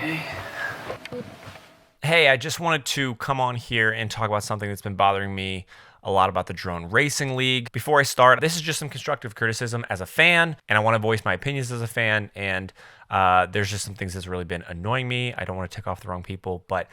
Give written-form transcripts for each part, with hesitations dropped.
Okay. Hey, I just wanted to come on here and talk about something that's been bothering me a lot about the Drone Racing League. Before I start, this is just some constructive criticism as a fan, and I want to voice my opinions as a fan. And there's just some things that's really been annoying me. I don't want to tick off the wrong people, but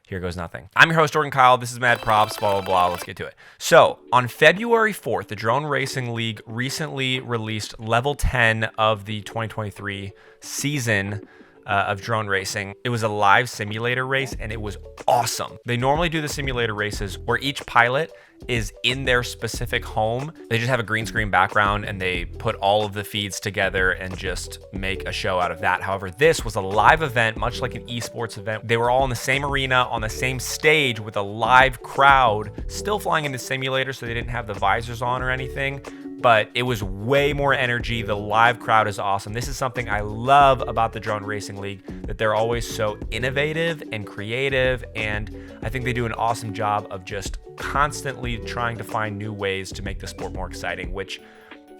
here goes nothing. I'm your host, Jordan Kyle. This is Mad Props, blah, blah, blah. Let's get to it. So, on February 4th, the Drone Racing League recently released level 10 of the 2023 season of drone racing. It was a live simulator race and it was awesome. They normally do the simulator races where each pilot is in their specific home. They just have a green screen background and they put all of the feeds together and just make a show out of that. However, this was a live event, much like an esports event. They were all in the same arena on the same stage with a live crowd, still flying in the simulator, so they didn't have the visors on or anything. But it was way more energy. The live crowd is awesome. This is something I love about the Drone Racing League, that they're always so innovative and creative, and I think they do an awesome job of just constantly trying to find new ways to make the sport more exciting, which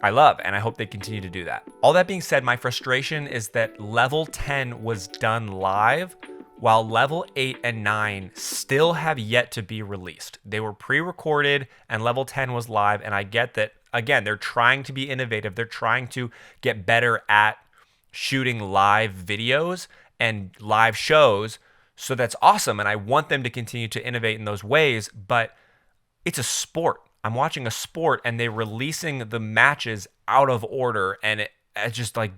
I love, and I hope they continue to do that. All that being said, my frustration is that level 10 was done live, while level 8 and 9 still have yet to be released. They were pre-recorded and level 10 was live, and I get that. Again, they're trying to be innovative. They're trying to get better at shooting live videos and live shows. So that's awesome. And I want them to continue to innovate in those ways. But it's a sport. I'm watching a sport and they're releasing the matches out of order. And it just like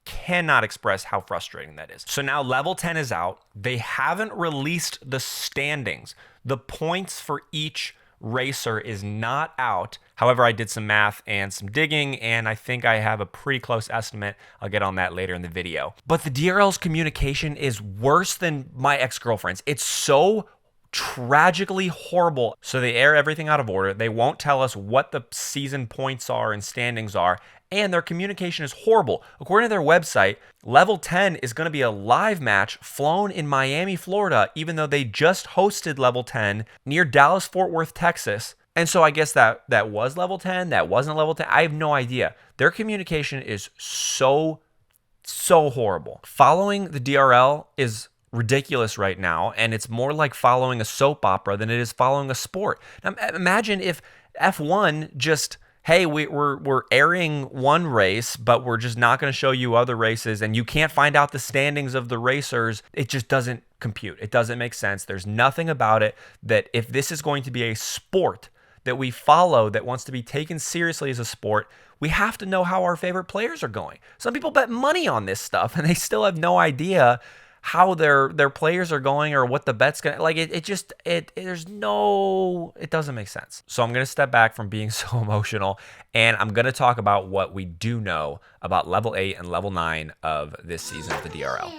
cannot express how frustrating that is. So now level 10 is out. They haven't released the standings. The points for each racer is not out. However, I did some math and some digging, and I think I have a pretty close estimate. I'll get on that later in the video. But the DRL's communication is worse than my ex-girlfriend's. It's so tragically horrible. So they air everything out of order. They won't tell us what the season points are and standings are, and their communication is horrible. According to their website, level 10 is going to be a live match flown in Miami, Florida, even though they just hosted level 10 near Dallas, Fort Worth, Texas. And so I guess that was level 10, that wasn't level 10. I have no idea. Their communication is so horrible. Following the DRL is ridiculous right now, and it's more like following a soap opera than it is following a sport. Now, imagine if F1 just, hey, we're airing one race, but we're just not going to show you other races, and you can't find out the standings of the racers. It just doesn't compute. It doesn't make sense. There's nothing about it that if this is going to be a sport that we follow, that wants to be taken seriously as a sport, we have to know how our favorite players are going. Some people bet money on this stuff, and they still have no idea how their players are going or what the bet's gonna like. It doesn't make sense. So I'm gonna step back from being so emotional, and I'm gonna talk about what we do know about level 8 and level 9 of this season of the DRL.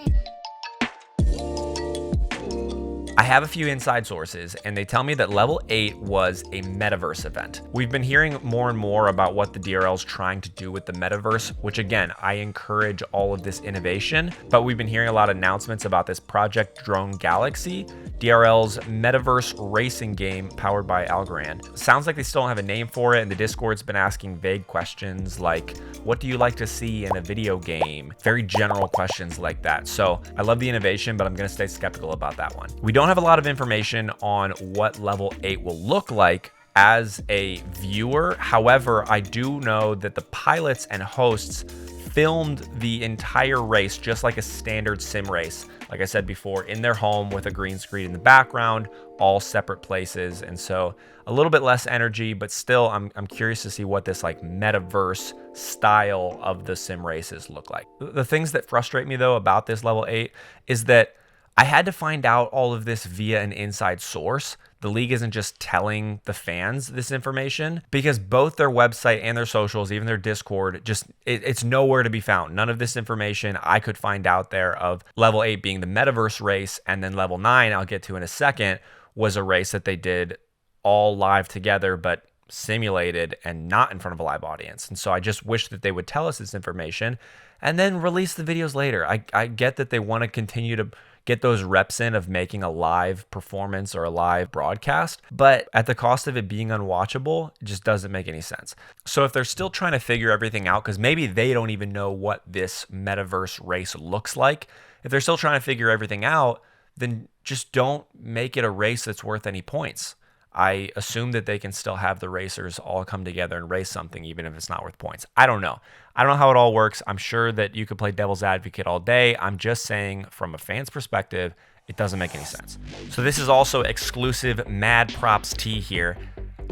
I have a few inside sources, and they tell me that level 8 was a metaverse event. We've been hearing more and more about what the DRL is trying to do with the metaverse, which again, I encourage all of this innovation, but we've been hearing a lot of announcements about this Project Drone Galaxy, DRL's metaverse racing game powered by Algorand. Sounds like they still don't have a name for it, and the Discord's been asking vague questions like, what do you like to see in a video game? Very general questions like that. So I love the innovation, but I'm gonna stay skeptical about that one. We don't have a lot of information on what level 8 will look like as a viewer. However, I do know that the pilots and hosts filmed the entire race just like a standard sim race. Like I said before, in their home with a green screen in the background, all separate places. And so a little bit less energy, but still I'm curious to see what this like metaverse style of the sim races look like. The things that frustrate me though about this level 8 is that I had to find out all of this via an inside source. The league isn't just telling the fans this information, because both their website and their socials, even their Discord, it's nowhere to be found. None of this information I could find out there of level 8 being the metaverse race, and then level 9, I'll get to in a second, was a race that they did all live together, but simulated and not in front of a live audience. And so I just wish that they would tell us this information and then release the videos later. I get that they want to continue to get those reps in of making a live performance or a live broadcast, but at the cost of it being unwatchable, it just doesn't make any sense. So if they're still trying to figure everything out, because maybe they don't even know what this metaverse race looks like, if they're still trying to figure everything out, then just don't make it a race that's worth any points. I assume that they can still have the racers all come together and race something, even if it's not worth points. I don't know. I don't know how it all works. I'm sure that you could play devil's advocate all day. I'm just saying from a fan's perspective, it doesn't make any sense. So this is also exclusive Mad Props tea here.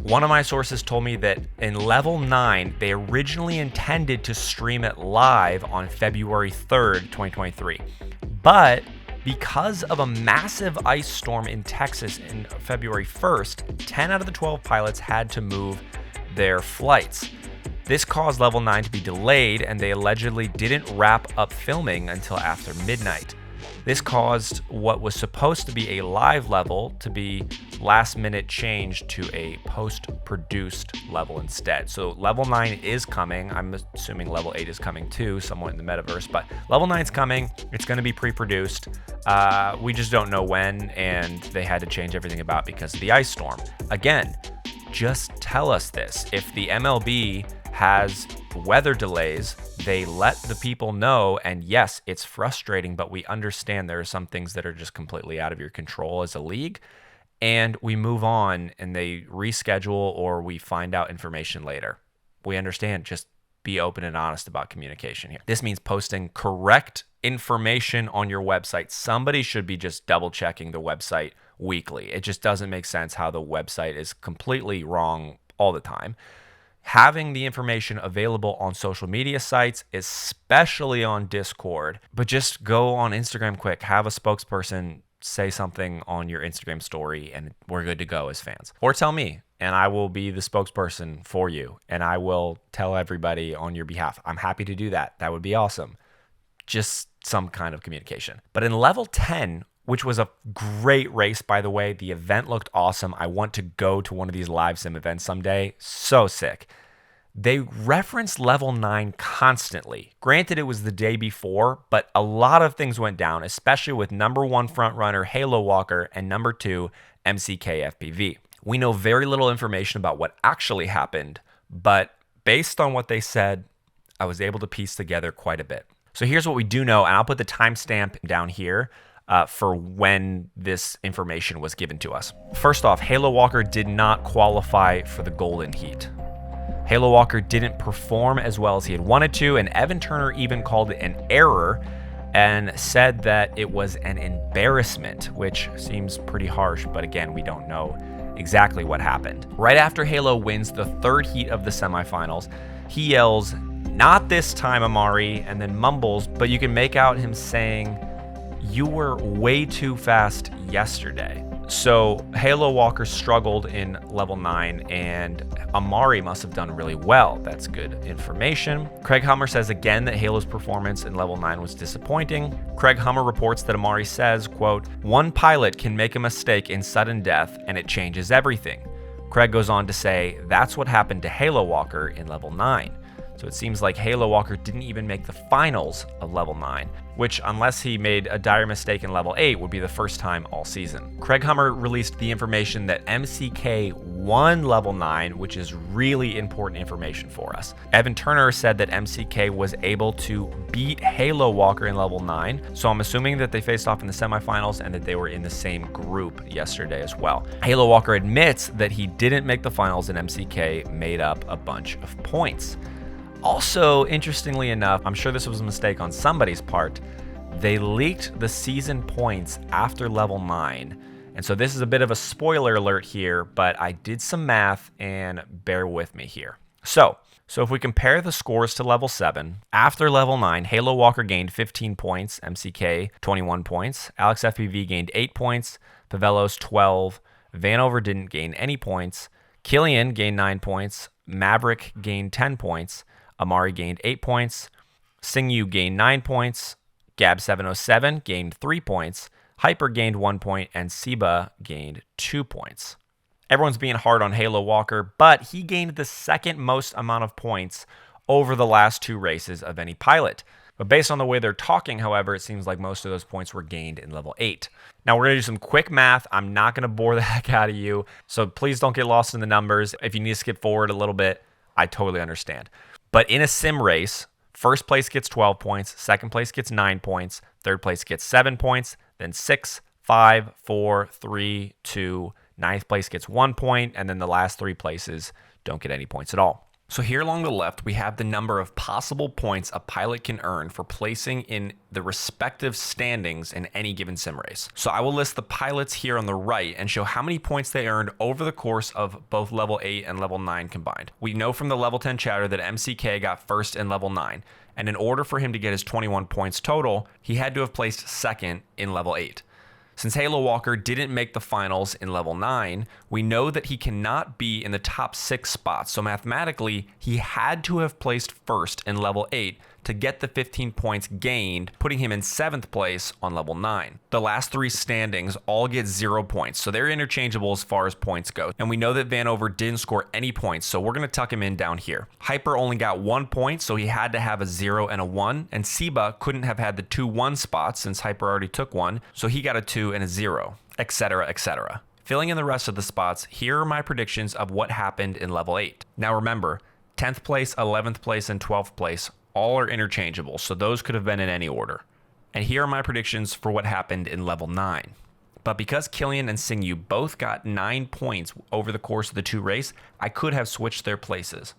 One of my sources told me that in level 9, they originally intended to stream it live on February 3rd, 2023. But because of a massive ice storm in Texas in February 1st, 10 out of the 12 pilots had to move their flights. This caused level 9 to be delayed, and they allegedly didn't wrap up filming until after midnight. This caused what was supposed to be a live level to be last minute changed to a post-produced level instead. So level 9 is coming. I'm assuming level 8 is coming too, somewhat in the metaverse, but level 9 is coming. It's going to be pre-produced. We just don't know when, and they had to change everything about because of the ice storm. Again, just tell us this. If the MLB has weather delays, they let the people know, and yes, it's frustrating, but we understand there are some things that are just completely out of your control as a league, and we move on and they reschedule or we find out information later. We understand. Just be open and honest about communication here. This means posting correct information on your website. Somebody should be just double checking the website weekly. It just doesn't make sense how the website is completely wrong all the time. Having the information available on social media sites, especially on Discord, but just go on Instagram quick, have a spokesperson say something on your Instagram story, and we're good to go as fans. Or tell me, and I will be the spokesperson for you, and I will tell everybody on your behalf. I'm happy to do that. That would be awesome. Just some kind of communication. But in level 10, which was a great race, by the way. The event looked awesome. I want to go to one of these live sim events someday. So sick. They referenced level 9 constantly. Granted, it was the day before, but a lot of things went down, especially with number 1 frontrunner Halo Walker and number 2 MCK FPV. We know very little information about what actually happened, but based on what they said, I was able to piece together quite a bit. So here's what we do know, and I'll put the timestamp down here for when this information was given to us. First off, Halo Walker did not qualify for the Golden Heat. Halo Walker didn't perform as well as he had wanted to, and Evan Turner even called it an error and said that it was an embarrassment, which seems pretty harsh, but again, we don't know exactly what happened. Right after Halo wins the 3rd heat of the semifinals, he yells, "Not this time, Amari," and then mumbles, but you can make out him saying, "You were way too fast yesterday." So Halo Walker struggled in level 9, and Amari must have done really well. That's good information. Craig Hummer says again that Halo's performance in level 9 was disappointing. Craig Hummer reports that Amari says, quote, "One pilot can make a mistake in sudden death and it changes everything." Craig goes on to say that's what happened to Halo Walker in level 9. So it seems like Halo Walker didn't even make the finals of level 9, which, unless he made a dire mistake in level 8, would be the first time all season. Craig Hummer released the information that MCK won level 9, which is really important information for us. Evan Turner said that MCK was able to beat Halo Walker in level 9, so I'm assuming that they faced off in the semifinals and that they were in the same group yesterday as well. Halo Walker admits that he didn't make the finals and MCK made up a bunch of points. Also, interestingly enough, I'm sure this was a mistake on somebody's part, they leaked the season points after level 9. And so this is a bit of a spoiler alert here, but I did some math and bear with me here. So if we compare the scores to level 7, after level 9, Halo Walker gained 15 points, MCK 21 points, Alex FPV gained 8 points, Pavelos 12, Vanover didn't gain any points, Killian gained 9 points, Maverick gained 10 points, Amari gained 8 points, Singyu gained 9 points, Gab707 gained 3 points, Hyper gained 1 point, and Seba gained 2 points. Everyone's being hard on Halo Walker, but he gained the second most amount of points over the last 2 races of any pilot. But based on the way they're talking, however, it seems like most of those points were gained in level 8. Now we're going to do some quick math. I'm not going to bore the heck out of you, so please don't get lost in the numbers. If you need to skip forward a little bit, I totally understand. But in a sim race, first place gets 12 points, second place gets 9 points, third place gets 7 points, then 6, 5, 4, 3, 2, ninth place gets 1 point, and then the last 3 places don't get any points at all. So here along the left, we have the number of possible points a pilot can earn for placing in the respective standings in any given sim race. So I will list the pilots here on the right and show how many points they earned over the course of both level 8 and level 9 combined. We know from the level 10 chatter that MCK got first in level 9, and in order for him to get his 21 points total, he had to have placed second in level 8. Since Halo Walker didn't make the finals in level 9, we know that he cannot be in the top 6 spots. So mathematically, he had to have placed first in level 8 to get the 15 points gained, putting him in 7th place on level 9. The last 3 standings all get 0 points, so they're interchangeable as far as points go. And we know that Vanover didn't score any points, so we're going to tuck him in down here. Hyper only got 1 point, so he had to have a 0 and a 1, and Seba couldn't have had the 2-1 spots since Hyper already took 1, so he got a 2 and a 0, etc., etc. Filling in the rest of the spots, here are my predictions of what happened in level 8. Now remember, 10th place, 11th place, and 12th place all are interchangeable, so those could have been in any order. And here are my predictions for what happened in level 9. But because Killian and Singyu both got 9 points over the course of the 2 race, I could have switched their places.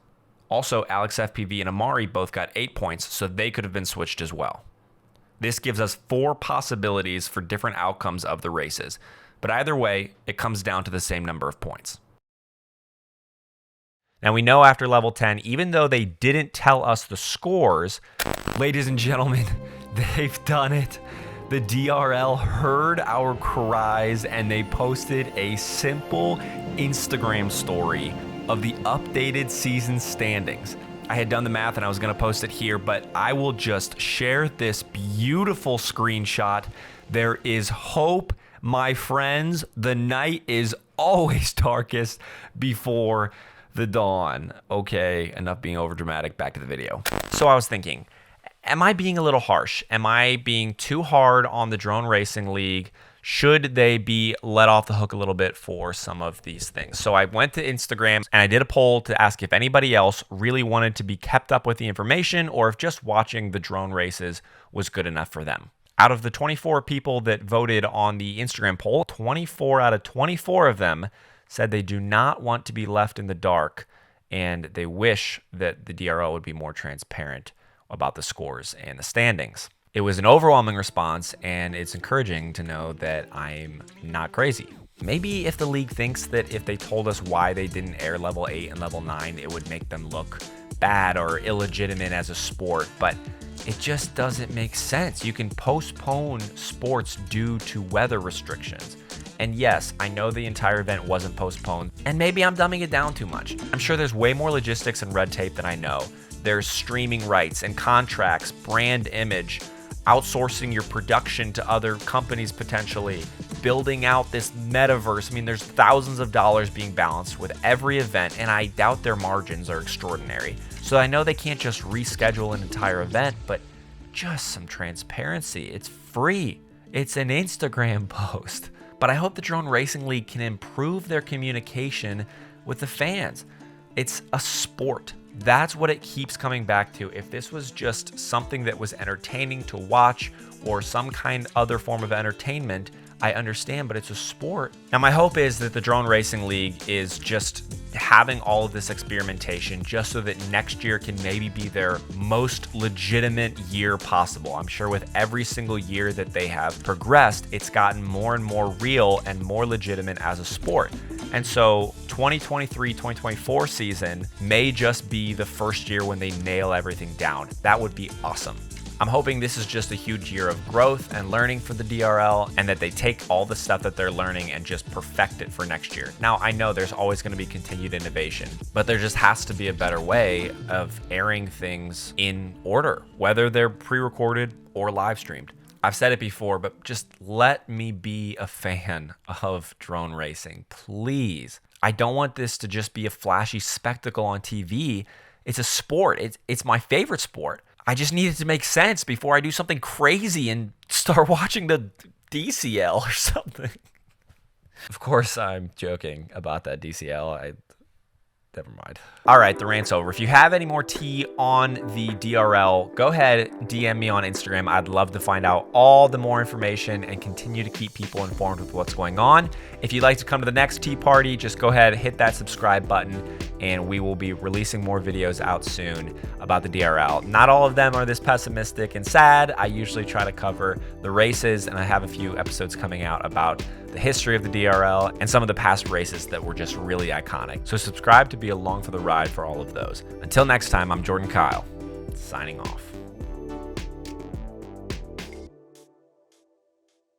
Also, Alex FPV and Amari both got 8 points, so they could have been switched as well. This gives us 4 possibilities for different outcomes of the races, but either way, it comes down to the same number of points. Now we know after level 10, even though they didn't tell us the scores, ladies and gentlemen, they've done it. The DRL heard our cries and they posted a simple Instagram story of the updated season standings. I had done the math and I was going to post it here, but I will just share this beautiful screenshot. There is hope, my friends. The night is always darkest before the dawn. Okay, enough being overdramatic. Back to the video. So I was thinking, am I being a little harsh? Am I being too hard on the Drone Racing League? Should they be let off the hook a little bit for some of these things? So I went to Instagram and I did a poll to ask if anybody else really wanted to be kept up with the information or if just watching the drone races was good enough for them. Out of the 24 people that voted on the Instagram poll, 24 out of 24 of them said they do not want to be left in the dark and they wish that the DRL would be more transparent about the scores and the standings. It was an overwhelming response, and it's encouraging to know that I'm not crazy. Maybe if the league thinks that if they told us why they didn't air level 8 and level 9, it would make them look bad or illegitimate as a sport, but it just doesn't make sense. You can postpone sports due to weather restrictions. And yes, I know the entire event wasn't postponed, and maybe I'm dumbing it down too much. I'm sure there's way more logistics and red tape than I know. There's streaming rights and contracts, brand image, outsourcing your production to other companies potentially, building out this metaverse. I mean, there's thousands of dollars being balanced with every event, and I doubt their margins are extraordinary. So I know they can't just reschedule an entire event, but just some transparency. It's free. It's an Instagram post. But I hope the Drone Racing League can improve their communication with the fans. It's a sport. That's what it keeps coming back to. If this was just something that was entertaining to watch or some kind other form of entertainment, I understand, but it's a sport. Now, my hope is that the Drone Racing League is just having all of this experimentation just so that next year can maybe be their most legitimate year possible. I'm sure with every single year that they have progressed, it's gotten more and more real and more legitimate as a sport. And so 2023-2024 season may just be the first year when they nail everything down. That would be awesome. I'm hoping this is just a huge year of growth and learning for the DRL, and that they take all the stuff that they're learning and just perfect it for next year. Now, I know there's always going to be continued innovation, but there just has to be a better way of airing things in order, whether they're pre-recorded or live streamed. I've said it before, but just let me be a fan of drone racing, please. I don't want this to just be a flashy spectacle on TV. It's a sport. It's my favorite sport. I just need it to make sense before I do something crazy and start watching the DCL or something. Of course, I'm joking about that DCL. Never mind. All right, the rant's over. If you have any more tea on the DRL, go ahead, DM me on Instagram. I'd love to find out all the more information and continue to keep people informed with what's going on. If you'd like to come to the next tea party, just go ahead, hit that subscribe button, and we will be releasing more videos out soon about the DRL. Not all of them are this pessimistic and sad. I usually try to cover the races, and I have a few episodes coming out about the history of the DRL and some of the past races that were just really iconic. So subscribe to be along for the ride for all of those. Until next time, I'm Jordan Kyle, signing off.